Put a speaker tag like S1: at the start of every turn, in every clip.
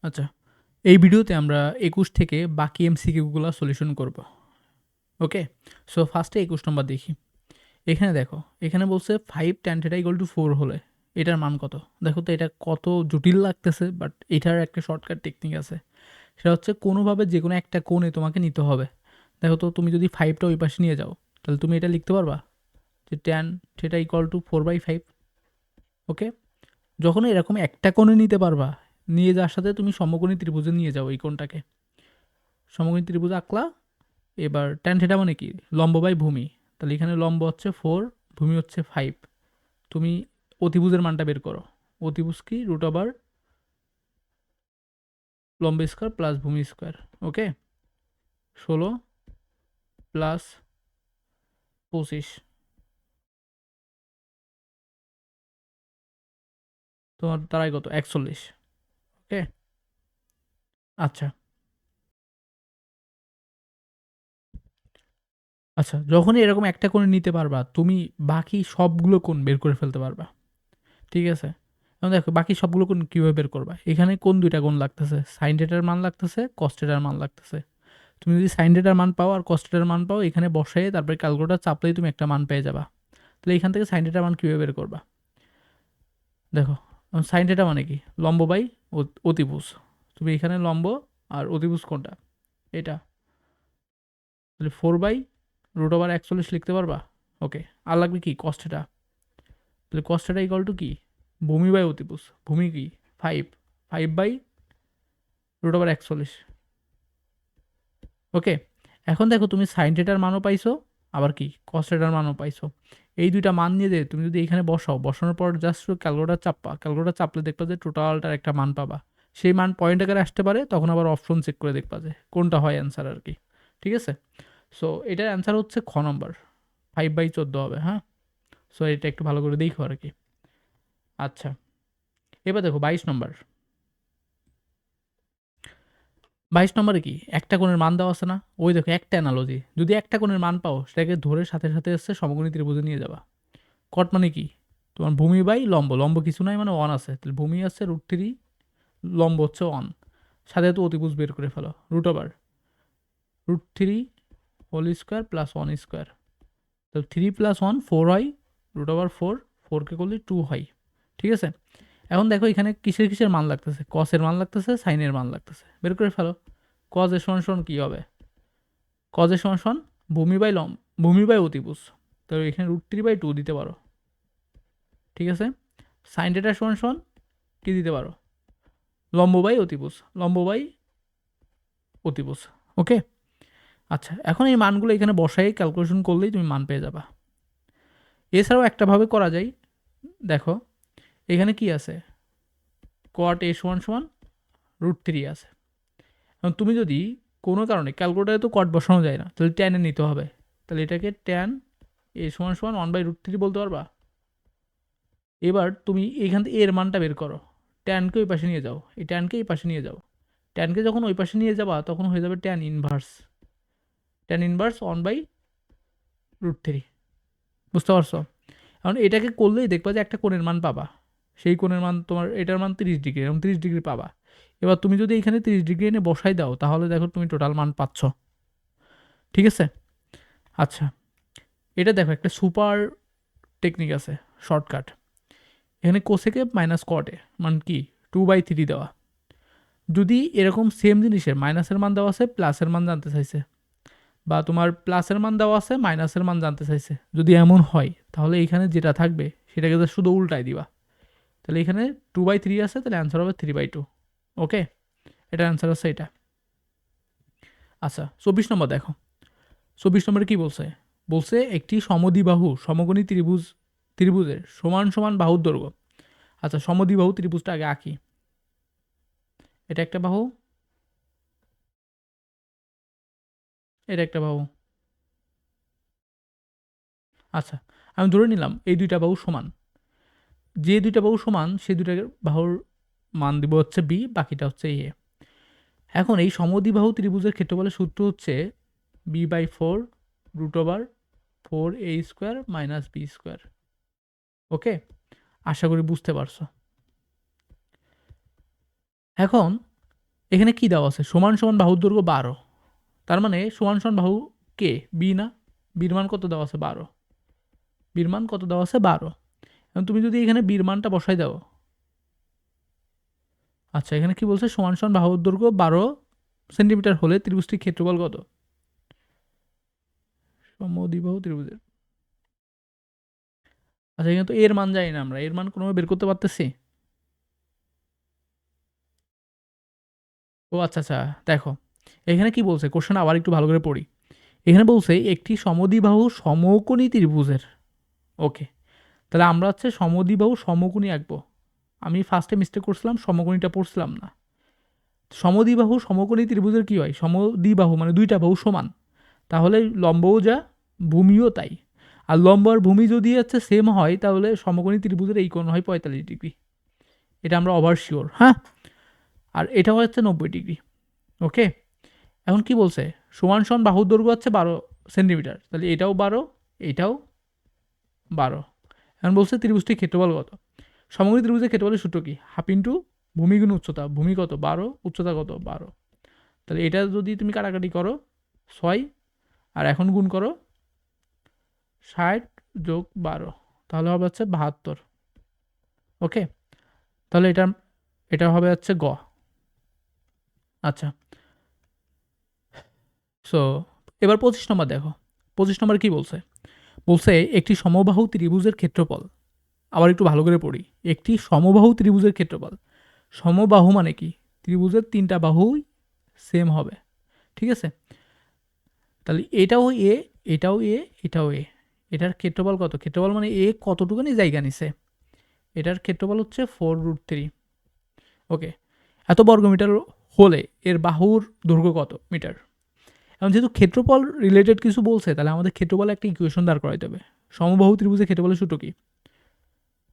S1: আচ্ছা, এই ভিডিওতে আমরা ২১ থেকে বাকি এমসিকিউগুলো সলিউশন করব। ওকে? সো ফার্স্টে ২১ নম্বর দেখি। এখানে দেখো, এখানে বলছে 5 tan θ = 4 হলে এটার মান কত? দেখো তো এটা কত জটিল লাগতেছে, বাট এটার একটা শর্টকাট টেকনিক আছে। সেটা হচ্ছে কোনোভাবে যেকোনো একটা কোণে তোমাকে নিতে হবে। দেখো তো তুমি যদি 5 টা ওই পাশে নিয়ে যাও, তাহলে তুমি এটা লিখতে পারবা? যে tan θ = 4/5। ওকে? যখন এরকম একটা কোণে নিতে পারবা, নিয়ে যাওয়ার সাথে তুমি সমকোণী ত্রিভুজে নিয়ে যাও এই কোণটাকে। সমকোণী ত্রিভুজ আঁকলা। এবার ট্যান থিটা মানে কি? লম্ব বাই ভূমি। তাহলে এখানে লম্ব হচ্ছে 4, ভূমি হচ্ছে 5। তুমি অতিভুজের মানটা বের করো। অতিভুজ কি? √, লম্ব স্কোয়ার প্লাস ভূমি স্কোয়ার। ওকে? 16 প্লাস 25 তোমার তারাই কত? 41। ওকে? আচ্ছা, আচ্ছা, যখনই এরকম একটা কোণে নিতে পারবা, তুমি বাকি সবগুলো কোণ বের করে ফেলতে পারবা। ঠিক আছে? এখন দেখো বাকি সবগুলো কোণ কিভাবে বের করবা? এখানে কোন ২ টা কোণ লাগতেছে? sin θ র মান লাগতেছে, cos θ র মান লাগতেছে। তুমি যদি sin θ র মান পাও আর cos θ র মান পাও, এখানে বসায়ে তারপরে ক্যালকুলেটর চাপলেই তুমি একটা মান পেয়ে যাবা। তাহলে এখান থেকে sin θ র মান কিভাবে বের করবা? দেখো, sin θ মানে কি? লম্ব বাই অতিভুজ। তুমি এখানে লম্ব আর অতিভুজ কোনটা? এটা। তাহলে 4/√41 লিখতে পারবা? ওকে। আর লাগবে কি? cos θ। তাহলে cos θ = কি? ভূমি বাই অতিভুজ। ভূমি কি? 5। 5/√41। ওকে? এখন দেখো তুমি sin θ র মানও পাইছো, আবার কি? cos θ র মানও পাইছো। এই ২ টা মান নিয়ে যে তুমি যদি এখানে বসাও, বসানোর পর জাস্ট ক্যালকুলেটর চাপবা। ক্যালকুলেটর চাপলে দেখবা যে টোটালটার একটা মান পাবা। সেই মান পয়েন্ট আকারে আসতে পারে, তখন আবার অপশন চেক করে দেখবা যে কোনটা হয় অ্যান্সার আরকি। ঠিক আছে? সো এটার অ্যান্সার হচ্ছে খ নম্বর। 5/14 হবে, হ্যাঁ? সো এটা একটু ভালো করে দেখো আরকি। আচ্ছা, এবার দেখো ২২ নম্বর। ২২ নম্বরে কি? একটা কোণের মান দেওয়া আছে না? ওই দেখো একটা অ্যানালজি। যদি একটা কোণের মান পাও, সেটাকে ধরে সাথে, সাথে হচ্ছে সমকোণী ত্রিভুজে নিয়ে যাবা। কট মানে কি? তোমার ভূমি বাই লম্ব। লম্ব কিছু নাই মানে 1 আছে। তাহলে ভূমি আছে √3, লম্ব হচ্ছে 1। সাথে তো অতিভুজ বের করে ফেলো। √3 হোল স্কোয়ার প্লাস 1 স্কোয়ার। তাহলে 3 প্লাস 1 4 হয়। √4, 4 কে করলে 2 হয়। ঠিক আছে? এখন দেখো এখানে কিসের, কিসের মান লাগতেছে? cos এর মান লাগতেছে, sin এর মান লাগতেছে। বের করে ফেলো। cos এর সমান কি হবে? cos এর সমান ভূমি বাই অতিভুজ। তাহলে এখানে √3/2 দিতে পারো। ঠিক আছে? sin θ সমান কি দিতে পারো? লম্ব বাই অতিভুজ। লম্ব বাই অতিভুজ। ওকে? আচ্ছা, এখন এই মানগুলো এখানে বসাই ক্যালকুলেশন করলেই তুমি মান পেয়ে যাবা। এছাড়াও একটা ভাবে করা যায়। দেখো, এখানে কি আছে? cot a সমান √3 আছে। এখন তুমি যদি কোনো কারণে ক্যালকুলেটরে তো cot বসানো যায় না, তাহলে tan এ নিতে হবে। তাহলে এটাকে tan a সমান 1/√3 বলতে পারবা? এবার তুমি এইখান থেকে এর মানটা বের করো। ট্যানকে ওই পাশে নিয়ে যাও, এই ট্যানকে এই পাশে নিয়ে যাও। ট্যানকে যখন ওই পাশে নিয়ে যাবা, তখন হয়ে যাবে ট্যান ইনভার্স 1/√3। বুঝতে পারছো? এখন এটাকে করলেই দেখবা যে একটা কোণের মান পাবা। সেই কোণের মান তোমার, এটার মান 30 ডিগ্রি, এরকম 30 ডিগ্রি পাবা। এবার তুমি যদি এখানে 30 ডিগ্রি এনে বসাই দাও, তাহলে দেখো তুমি টোটাল মান পাচ্ছ। ঠিক আছে? আচ্ছা, এটা দেখো একটা সুপার টেকনিক আছে, শর্টকাট। এখানে কোসেকে মাইনাস কটে মান কি? 2/3 দেওয়া। যদি এরকম সেম জিনিসের মাইনাসের মান দেওয়া আছে, প্লাসের মান জানতে চাইছে, বা তোমার প্লাসের মান দেওয়া আছে, মাইনাসের মান জানতে চাইছে, যদি এমন হয়, তাহলে এখানে যেটা থাকবে সেটাকে তো শুধু উল্টাই দিবা। তাহলে এখানে 2/3 আছে, তাহলে অ্যান্সার হবে 3/2। ওকে? এটা অ্যান্সার আছে এটা। আচ্ছা, 24 নম্বর দেখো। 24 নম্বরে কি বলছে? বলছে একটি সমদ্বিবাহু সমকোণী ত্রিভুজের সমান সমান বাহুর দৈর্ঘ্য। আচ্ছা, সমদ্বিবাহু ত্রিভুজটা আগে আঁকি। এটা একটা বাহু, এটা একটা বাহু। আচ্ছা, আমি ধরে নিলাম এই ২টা বাহু সমান। যে ২টা বাহু সমান, সেই ২টা বাহুর মান দিব হচ্ছে b, বাকিটা হচ্ছে a। এখন এই সমদ্বিবাহু ত্রিভুজের ক্ষেত্রফলের সূত্র হচ্ছে b/4√4a² - b²। ওকে? আশা করি বুঝতে পারছো। এখন এখানে কি দেওয়া আছে, সমান সমান বাহুর দৈর্ঘ্য 12, তার মানে সমান সমান বাহু কে, বি না, বির মান কত দেওয়া আছে 12, বির মান কত দেওয়া আছে 12। এখন তুমি যদি এখানে বির মানটা বসাই দাও, আচ্ছা এখানে কি বলছে, সমান সমান বাহুর দৈর্ঘ্য 12 সেন্টিমিটার হলে ত্রিভুজটির ক্ষেত্রফল কত, সমদ্বিবাহু ত্রিভুজের। আচ্ছা এখানে তো এর মান জানি না, আমরা এর মান কোনোভাবে বের করতে পারতেছি। ও আচ্ছা আচ্ছা, দেখো এখানে কি বলছে, কোশ্চেন আবার একটু ভালো করে পড়ি। এখানে বলছে একটি সমদ্বিবাহু সমকোণী ত্রিভুজের, ওকে, তাহলে আমরা হচ্ছে সমদ্বিবাহু সমকোণী আঁকবো। আমি ফার্স্টে মিস্টেক করছিলাম, সমকোণীটা পড়ছিলাম না। সমদ্বিবাহু সমকোণী ত্রিভুজের কি হয়, সমদ্বিবাহু মানে দুইটা বাহু সমান, তাহলে লম্বও যা ভূমিও তাই। আর লম্ব আর ভূমি যদি হচ্ছে সেম হয় তাহলে সমকোণী ত্রিভুজের এই কোণ হয় 45 ডিগ্রি, এটা আমরা ওভার শিওর। হ্যাঁ, আর এটা হচ্ছে 90 ডিগ্রি। ওকে, এখন কি বলছে, সমান সমান বাহুর দৈর্ঘ্য হচ্ছে 12 সেন্টিমিটার, তাহলে এটাও 12, এটাও 12। এখন বলছে ত্রিভুজটির ক্ষেত্রফল কত, সমকোণী ত্রিভুজের ক্ষেত্রফলের সূত্র কি, হাফ ইন্টু ভূমি গুণ উচ্চতা, ভূমি কত 12, উচ্চতা কত 12, তাহলে এটা যদি তুমি কাটাকাটি করো 6, আর এখন গুণ করো 60 যোগ 12, তাহলে হবে হচ্ছে 72। ওকে, তাহলে এটা হবে হচ্ছে গ। আচ্ছা, সো এবার 25 নম্বর দেখো, 25 নম্বর কি বলছে, বলছে একটি সমবাহু ত্রিভুজের ক্ষেত্রফল, আবার একটু ভালো করে পড়ি, একটি সমবাহু ত্রিভুজের ক্ষেত্রফল, সমবাহু মানে কি, ত্রিভুজের তিনটা বাহুই সেম হবে, ঠিক আছে, তাহলে এটাও এ, এটাও এ, এটাও এ, এটার ক্ষেত্রফল কত, ক্ষেত্রফল মানে এ কতটুকুনি জায়গা নিছে, এটার ক্ষেত্রফল হচ্ছে 4√3। ওকে, এত বর্গমিটার হলে এর বাহুর দৈর্ঘ্য কত মিটার। এখন যেহেতু ক্ষেত্রফল রিলেটেড কিছু বলছে, তাহলে আমাদের ক্ষেত্রফলে একটা ইকুয়েশন দাঁড় করাইতে হবে। সমবাহু ত্রিভুজের ক্ষেত্রফলের সূত্র কি,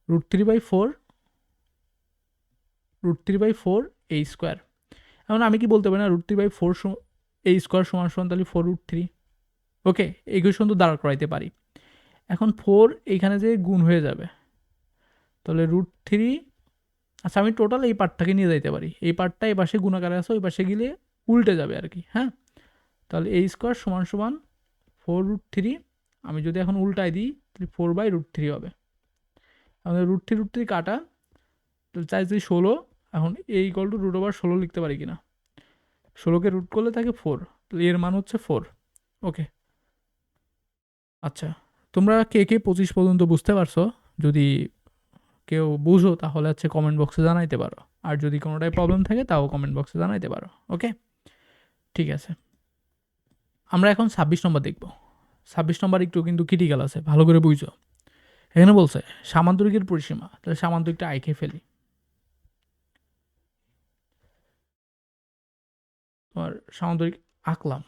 S1: √3/4, √3/4 a স্কোয়ার। এখন আমি কি বলতে পারি না, √3/4 a স্কোয়ার সমান সমান তাহলে 4√3। ওকে, এই ইকুয়েশন তো দাঁড় করাইতে পারি। এখন 4 এইখানে যে গুণ হয়ে যাবে, তাহলে √3, আচ্ছা আমি টোটাল এই পার্টটাকে নিয়ে যাইতে পারি, এই পার্টটা এই পাশে গুণাকারে আছে, ওই পাশে গেলে উল্টে যাবে আর কি। হ্যাঁ, তাহলে a স্কোয়ার সমান সমান 4√3, আমি যদি এখন উল্টাই দিই তাহলে 4/√3 হবে। আমাদের √3 কাটা, তাহলে চাইছি 16, এখন a = √16 লিখতে পারি কিনা, 16কে রুট করলে থাকে 4, তাহলে এর মান হচ্ছে 4। ওকে, আচ্ছা তোমরা কে কে 25 পর্যন্ত বুঝতে পারছো, যদি কেউ বুঝো তাহলে হচ্ছে কমেন্ট বক্সে জানাইতে পারো, আর যদি কোনোটাই প্রবলেম থাকে তাও কমেন্ট বক্সে জানাইতে পারো। ওকে, ঠিক আছে, আমরা এখন 26 নম্বর দেখব। 26 নম্বর একটু কিন্তু ক্রিটিক্যাল আছে, ভালো করে বুঝো। এখানে বলছে সামান্তরিকের পরিসীমা, তাহলে সামান্তরিকটা আইকে ফেলি, তোমার সামান্তরিক আঁকলাম।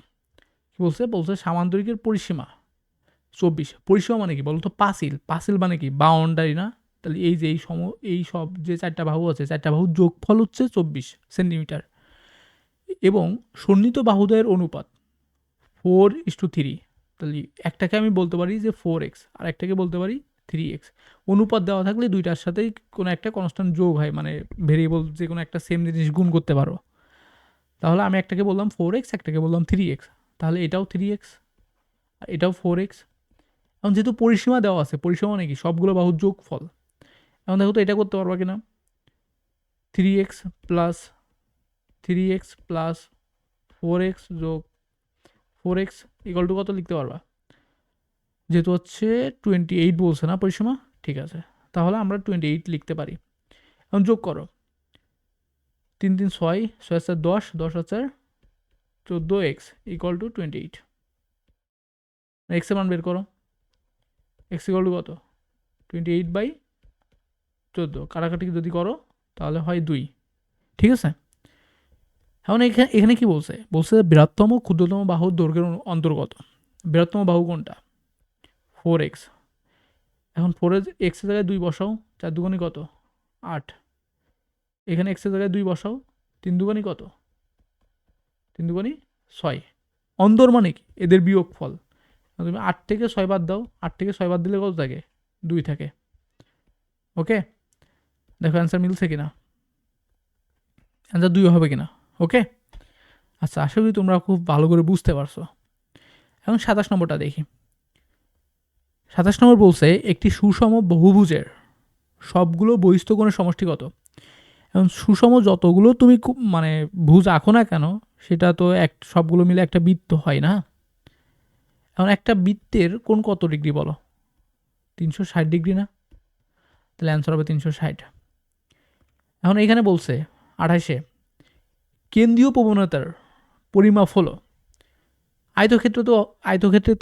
S1: কি বলছে, বলছে সামান্তরিকের পরিসীমা 24, পরিসীমা মানে কি বলতো, পাঁচিল, পাঁচিল মানে কি বাউন্ডারি না, তাহলে এই যে এই সব যে চারটা বাহু আছে, চারটা বাহুর যোগফল হচ্ছে 24 সেন্টিমিটার, এবং সন্নিহিত বাহুদ্বয়ের অনুপাত 4:3, তাহলে একটাকে আমি বলতে পারি যে 4x, আর একটাকে বলতে পারি 3x। অনুপাত দেওয়া থাকলে দুইটার সাথেই কোনো একটা কনস্ট্যান্ট যোগ হয়, মানে ভেরিয়েবল যে কোনো একটা সেম জিনিস গুণ করতে পারো। তাহলে আমি একটাকে বললাম 4x, একটাকে বললাম 3x, তাহলে এটাও 3x আর এটাও 4x। এখন যেহেতু পরিসীমা দেওয়া আছে, পরিসীমা মানে কি সবগুলো বাহুর যোগফল, এখন দেখো তো এটা করতে পারবা কিনা, 3x plus 3x plus 4x যোগ 4x = কত লিখতে পারবা, যেহেতু হচ্ছে 28 বলছে না পরিসীমা, ঠিক আছে, তাহলে আমরা 28 লিখতে পারি। এখন যোগ করো, 3 3 6, 6 4 10, 10 4 14x = 28, এক্সের মান বের করো, x = কত 28/14, কাটাকাটি যদি করো তাহলে হয় 2, ঠিক আছে। এখন এখানে কি বলছে, বলছে বৃহত্তম ক্ষুদ্রতম বাহুর দৈর্ঘ্যের অন্তর্গত, বৃহত্তম বাহু কোনটা 4x। এখন 4 এক্সের জায়গায় 2 বসাও, 4 দুগুণী কত 8, এখানে এক্সের জায়গায় 2 বসাও, 3 দুগুণী কত, 3 দুগুণী 6, অন্তর মানে কি এদের বিয়োগফল, তুমি 8 থেকে 6 বাদ দাও, 8 থেকে 6 বাদ দিলে কত থাকে 2 থাকে। ওকে, দেখো অ্যান্সার মিলছে কিনা, অ্যান্সার 2 হবে কিনা। ওকে, আচ্ছা আশা করি তোমরা খুব ভালো করে বুঝতে পারছো। এখন 27 নম্বরটা দেখি। 27 নম্বর বলছে একটি সুষম বহুভুজের সবগুলো বহিস্থ কোণের সমষ্টি কত। এখন সুষম যতগুলো তুমি মানে ভুজ আঁকো না কেন, সেটা তো সবগুলো মিলে একটা বৃত্ত হয় না। এখন একটা বৃত্তের কোণ কত ডিগ্রি বলো? 360 ডিগ্রি না? তাহলে অ্যান্সার হবে 360। এখন এখানে বলছে 28-এ কেন্দ্রীয় প্রবণতার পরিমাপ হলো। আয়তক্ষেত্র তো, আয়তক্ষেত্রে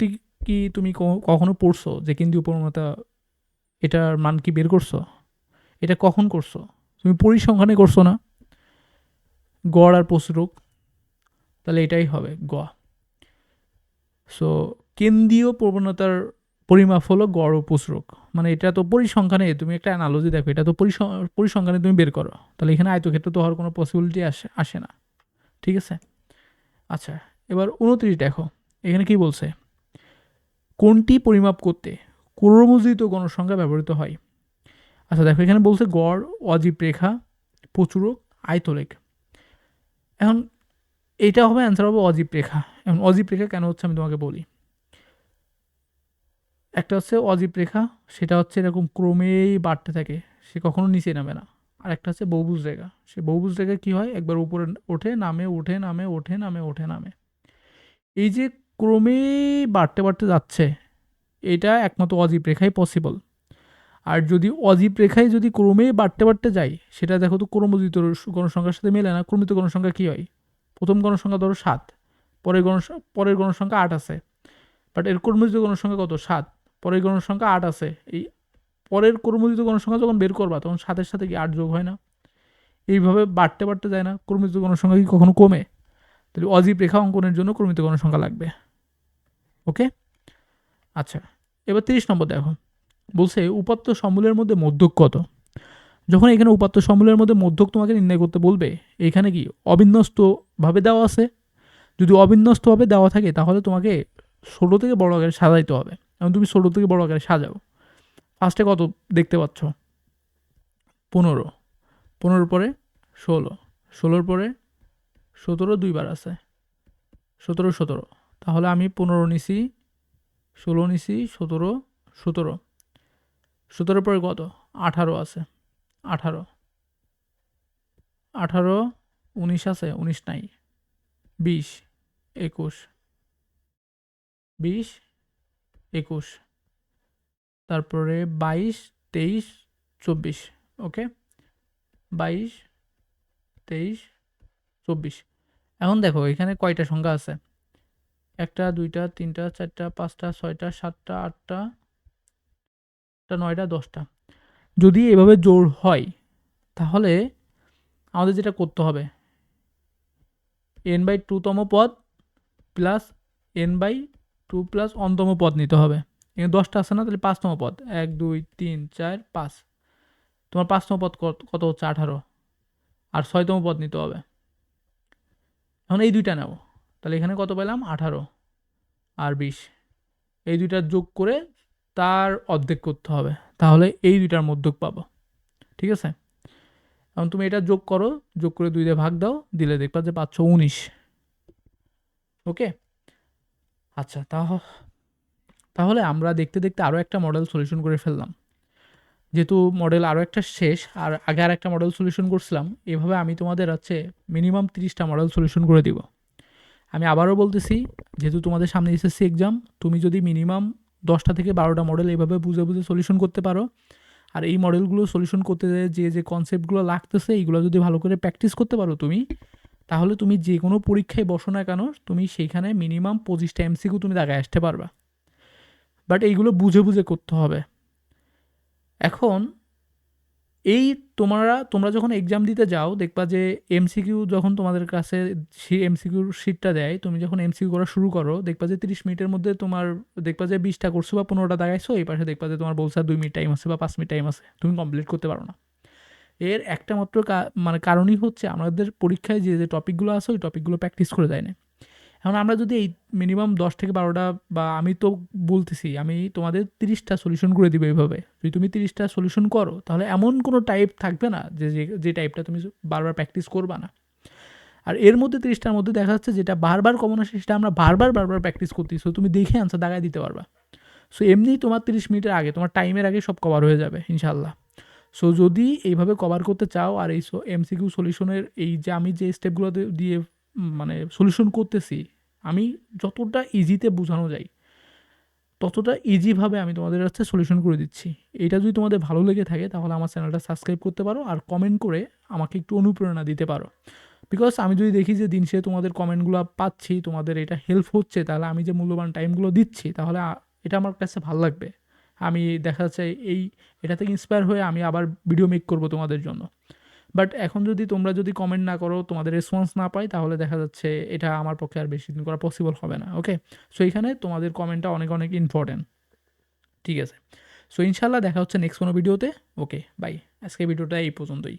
S1: কি তুমি কখনো পড়ছো যে কেন্দ্রীয় প্রবণতা এটার মান কি বের করছো? এটা কখন করছো? তুমি পরিসংখ্যানে করছো না, গড় আর প্রচুরক, তাহলে এটাই হবে গ। সো কেন্দ্রীয় প্রবণতার পরিমাপ হলো গড় ও প্রচুরক, মানে এটা তো পরিসংখ্যানে, তুমি একটা অ্যানালজি দেখো, এটা তো পরিসংখ্যানে তুমি বের করো, তাহলে এখানে আয়তক্ষেত্র তো হওয়ার কোনো পসিবিলিটি আসে না। ঠিক আছে, আচ্ছা এবার 29 দেখো, এখানে কি বলছে, কোনটি পরিমাপ করতে ক্রমযোজিত গণসংখ্যা ব্যবহৃত হয়। আচ্ছা দেখো এখানে বলছে গড়, অজীব রেখা, প্রচুরক, আয়তলেখ। এখন এইটা হবে অ্যান্সার হবে অজীব রেখা। এখন অজীব রেখা কেন হচ্ছে আমি তোমাকে বলি। একটা হচ্ছে অজীব রেখা, সেটা হচ্ছে এরকম ক্রমেই বাড়তে থাকে, সে কখনো নিচে নামে না। আর একটা হচ্ছে বহুভুজ রেখা, সে বহুভুজ রেখা কী হয়, একবার উপরে ওঠে নামে, ওঠে নামে, ওঠে নামে, ওঠে নামে। এই যে ক্রমেই বাড়তে বাড়তে যাচ্ছে, এটা একমাত্র অজীব রেখাই পসিবল। আর যদি অজীব রেখায় যদি ক্রমেই বাড়তে বাড়তে যায়, সেটা দেখো তো ক্রমযুক্ত গণসংখ্যার সাথে মেলে না। ক্রমিত গণসংখ্যা কী হয়, প্রথম গণসংখ্যা ধরো 7, পরের গণসংখ্যা 8 আছে, বাট এর ক্রমযুক্ত গণসংখ্যা কত 7, পরের গণসংখ্যা 8 আছে। এই পরের ক্রমযুক্ত গণসংখ্যা যখন বের করবা তখন 7-এর সাথে কি 8 যোগ হয় না? এইভাবে বাড়তে বাড়তে যায় না, ক্রমযুক্ত গণসংখ্যা কি কখনো কমে? তাহলে অজীব রেখা অঙ্কনের জন্য ক্রমিত গণসংখ্যা লাগবে। ওকে, আচ্ছা এবার 30 নম্বর দেখো, বলছে উপাত্ত সমূলের মধ্যে মধ্যক কত। যখন এখানে উপাত্ত সমূলের মধ্যে মধ্যক তোমাকে নির্ণয় করতে বলবে, এখানে কি অবিন্যস্তভাবে দেওয়া আছে। যদি অবিন্যস্তভাবে দেওয়া থাকে তাহলে তোমাকে ছোটো থেকে বড় আকারে সাজাইতে হবে। এবং তুমি ছোটো থেকে বড় আকারে সাজাও। ফার্স্টে কত দেখতে পাচ্ছ, 15, 15 পরে 16, 16 পরে 17 দুইবার আছে, 17, 17, তাহলে আমি 15 নিছি, 16 নিছি, 17, 17, 17 পরে কত 18 আছে, 18, 18, 19 আছে, 19 নাই, 20, 21, 20, 21, তারপরে 22, 23, 24। ওকে, 22, 23, 24। এখন দেখো এখানে কয়টা সংখ্যা আছে, 1টা 2টা 3টা 4টা 5টা 6টা 7টা 8টা 9টা 10টা। যদি এভাবে জোড় হয় তাহলে আমাদের যেটা করতে হবে, n/2তম পদ প্লাস n/2 প্লাস অনতম পদ নিতে হবে। এখানে 10টা আছে না, তাহলে 5তম পদ 1 2 3 4 5, তোমার 5তম পদ কত হচ্ছে 18, আর 6তম পদ নিতে হবে। এখন এই দুইটা নাও, তাহলে এখানে কত পেলাম 18 আর 20, এই দুইটা যোগ করে তার অর্ধেক করতে হবে, তাহলে এই দুইটার মধ্যক পাবো। ঠিক আছে, এখন তুমি এটা যোগ করো, যোগ করে 2 দিয়ে ভাগ দাও, দিলে দেখবা যে পাচ্ছ 19। ওকে, আচ্ছা তাহলে আমরা দেখতে দেখতে আরও একটা মডেল সলিউশন করে ফেললাম। যেহেতু মডেল আরও একটা শেষ, আর আগে আর একটা মডেল সলিউশন করছিলাম, এভাবে আমি তোমাদের হচ্ছে মিনিমাম 30টা মডেল সলিউশন করে দিব। আমি আবারও বলতেছি, যেহেতু তোমাদের সামনে এসএসসি এক্সাম, তুমি যদি মিনিমাম 10টা থেকে 12টা মডেল এভাবে বুঝে বুঝে সলিউশন করতে পারো, আর এই মডেলগুলো সলিউশন করতে যে কনসেপ্টগুলো লাগতেছে এইগুলো যদি ভালো করে প্র্যাকটিস করতে পারো তুমি, তাহলে তুমি যে কোনো পরীক্ষায় বসো না কেন, তুমি সেইখানে মিনিমাম 25টা এমসিকিউ তুমি দাগায় আসতে পারবা। বাট এইগুলো বুঝে বুঝে করতে হবে। এখন এই তোমরা যখন এক্সাম দিতে যাও, দেখবা যে এমসিকিউ যখন তোমাদের কাছে এমসিকিউর শিটটা দেয়, তুমি যখন এমসিকিউ করা শুরু করো, দেখবা যে 30 মিনিটের মধ্যে তোমার দেখবা যে 20টা করছো বা 15টা দাগাইছো, এই পাশে দেখবা যে তোমার বলছে 2 মিনিট টাইম আছে বা 5 মিনিট টাইম আছে, তুমি কমপ্লিট করতে পারো না। এর একটা মাত্র মানে কারণই হচ্ছে আমাদের পরীক্ষায় যে টপিকগুলো আছে ওই টপিকগুলো প্র্যাকটিস করে দেয় না। এখন আমরা যদি এই মিনিমাম 10 থেকে 12টা, বা আমি তো বলতেছি আমি তোমাদের 30টা সলিউশন করে দিব এইভাবে, যদি তুমি 30টা সলিউশন করো তাহলে এমন কোনো টাইপ থাকবে না যে টাইপটা তুমি বারবার প্র্যাকটিস করবা না। আর এর মধ্যে 30টার মধ্যে দেখা যাচ্ছে যেটা বারবার কমন আসে সেটা আমরা বারবার প্র্যাকটিস করতেছি, সো তুমি দেখে আনসার দাগায় দিতে পারবা। সো এমনিই তোমার 30 মিনিটের আগে, তোমার টাইমের আগে সব কভার হয়ে যাবে ইনশাল্লাহ। সো যদি এইভাবে কভার করতে চাও, আর এই এমসিকিউ সলিউশনের এই যে আমি যে স্টেপগুলো দিয়ে মানে সলিউশন করতেছি, আমি যতটা ইজিতে বোঝানো যায় ততটা ইজিভাবে আমি তোমাদের কাছে সলিউশন করে দিচ্ছি। এটা যদি তোমাদের ভালো লেগে থাকে তাহলে আমার চ্যানেলটা সাবস্ক্রাইব করতে পারো, আর কমেন্ট করে আমাকে একটু অনুপ্রেরণা দিতে পারো। বিকজ আমি যদি দেখি যে দিন শেষে তোমাদের কমেন্টগুলো পাচ্ছি, তোমাদের এটা হেল্প হচ্ছে, তাহলে আমি যে মূল্যবান টাইমগুলো দিচ্ছি তাহলে এটা আমার কাছে ভালো লাগবে। আমি দেখা যাচ্ছে এটা থেকে ইন্সপায়ার হয়ে আমি আবার ভিডিও মেক করব তোমাদের জন্য। বাট এখন যদি তোমরা যদি কমেন্ট না করো, তোমাদের রেসপন্স না পাই, তাহলে দেখা যাচ্ছে এটা আমার পক্ষে আর বেশি দিন করা পসিবল হবে না। ওকে, সো এখানে তোমাদের কমেন্টটা অনেক অনেক ইম্পর্টেন্ট। ঠিক আছে, সো ইনশাল্লাহ দেখা হচ্ছে নেক্সট কোনো ভিডিওতে। ওকে বাই, আজকে ভিডিওটা এই পর্যন্তই।